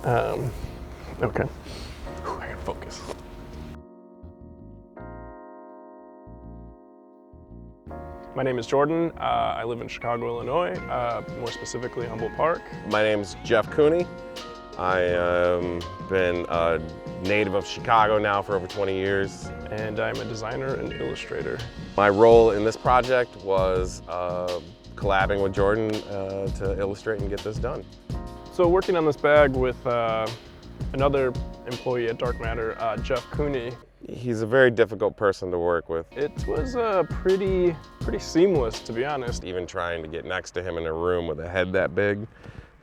Okay. Whew, I gotta focus. My name is Jordan. I live in Chicago, Illinois, more specifically Humboldt Park. My name's Jeff Kuhnie. I have been a native of Chicago now for over 20 years. And I'm a designer and illustrator. My role in this project was collabing with Jordan to illustrate and get this done. So working on this bag with another employee at Dark Matter, Jeff Kuhnie. He's a very difficult person to work with. It was pretty seamless, to be honest. Even trying to get next to him in a room with a head that big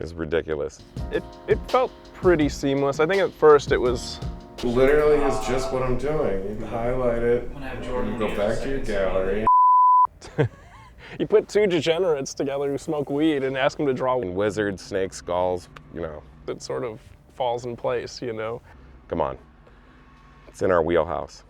is ridiculous. It felt pretty seamless. I think at first it was... Literally is just what I'm doing. You can highlight it, you go back to your gallery. You put two degenerates together who smoke weed and ask them to draw Wizards, snake skulls, you know. It sort of falls in place, you know. Come on, it's in our wheelhouse.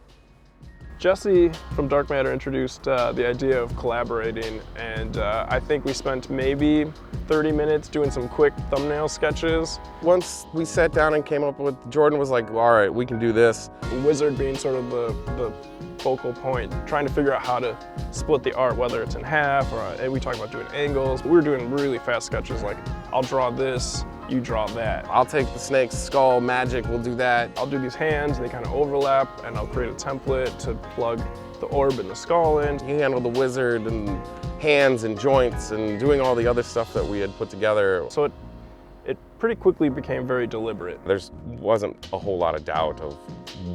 Jesse from Dark Matter introduced the idea of collaborating, and I think we spent maybe 30 minutes doing some quick thumbnail sketches. Once we sat down and came up with, Jordan was like, all right, we can do this. Wizard being sort of the focal point, trying to figure out how to split the art, whether it's in half, or we talked about doing angles. We were doing really fast sketches, like I'll draw this, you draw that. I'll take the snake's skull magic, we'll do that. I'll do these hands, they kind of overlap, and I'll create a template to plug the orb and the skull in. You handle the wizard and hands and joints and doing all the other stuff that we had put together. So it pretty quickly became very deliberate. There wasn't a whole lot of doubt of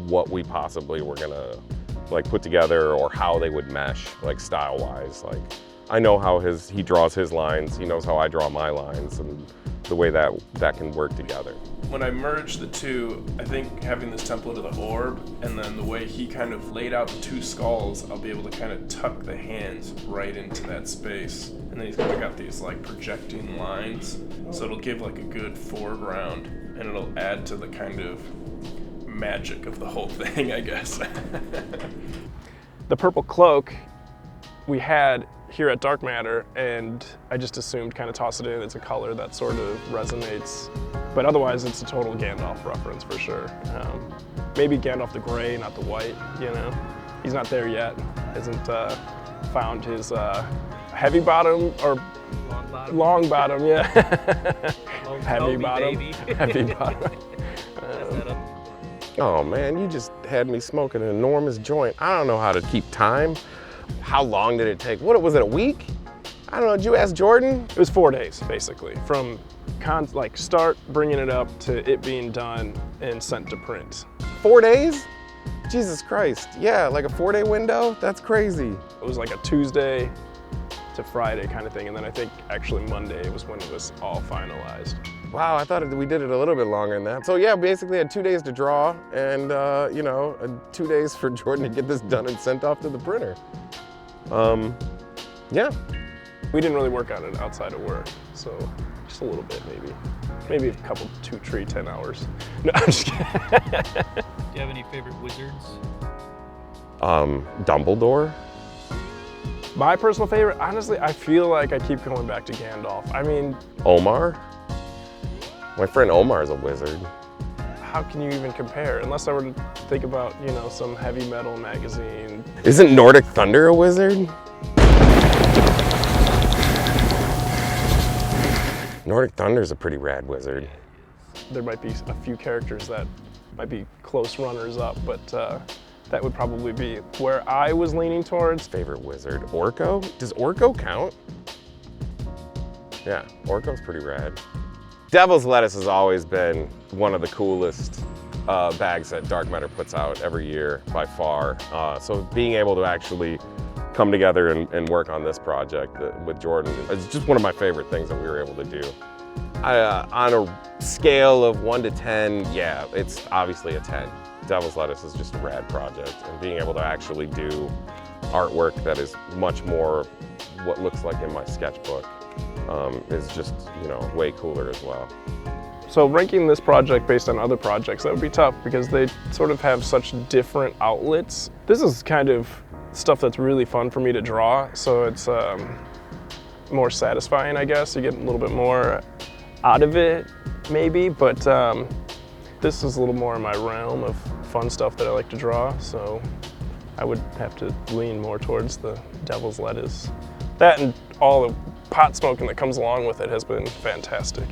what we possibly were gonna put together or how they would mesh, style-wise. I know how he draws his lines, he knows how I draw my lines, and the way that can work together. When I merged the two, I think having this template of the orb and then the way he kind of laid out the two skulls, I'll be able to kind of tuck the hands right into that space. And then he's kind of got these projecting lines, so it'll give a good foreground and it'll add to the kind of magic of the whole thing, I guess. The purple cloak we had here at Dark Matter, and I just assumed kind of toss it in. It's a color that sort of resonates, but otherwise it's a total Gandalf reference for sure. Maybe Gandalf the gray, not the white, you know? He's not there yet. Hasn't found his heavy bottom or long bottom, yeah. Heavy bottom. Heavy bottom. Oh man, you just had me smoking an enormous joint. I don't know how to keep time. How long did it take? What was it, a week? I don't know, did you ask Jordan? It was 4 days, basically, from start bringing it up to it being done and sent to print. 4 days? Jesus Christ, yeah, a 4-day window? That's crazy. It was a Tuesday to Friday kind of thing, and then I think actually Monday was when it was all finalized. Wow, I thought we did it a little bit longer than that. So yeah, basically had 2 days to draw and 2 days for Jordan to get this done and sent off to the printer. Yeah. We didn't really work on it outside of work, so just a little bit maybe. Maybe a couple, 10 hours. No, I'm just kidding. Do you have any favorite wizards? Dumbledore. My personal favorite, honestly, I feel like I keep going back to Gandalf. I mean... Omar? My friend Omar is a wizard. How can you even compare? Unless I were to think about, some heavy metal magazine. Isn't Nordic Thunder a wizard? Nordic Thunder's a pretty rad wizard. There might be a few characters that might be close runners up, but that would probably be where I was leaning towards. Favorite wizard, Orko? Does Orko count? Yeah, Orko's pretty rad. Devil's Lettuce has always been one of the coolest bags that Dark Matter puts out every year by far. So being able to actually come together and work on this project with Jordan is just one of my favorite things that we were able to do. On a scale of 1 to 10, yeah, it's obviously a 10. Devil's Lettuce is just a rad project, and being able to actually do artwork that is much more what looks like in my sketchbook is just, way cooler as well. So ranking this project based on other projects, that would be tough because they sort of have such different outlets. This is kind of stuff that's really fun for me to draw, so it's more satisfying, I guess. You get a little bit more out of it. maybe, but this is a little more in my realm of fun stuff that I like to draw, so I would have to lean more towards the devil's lettuce. That and all the pot smoking that comes along with it has been fantastic.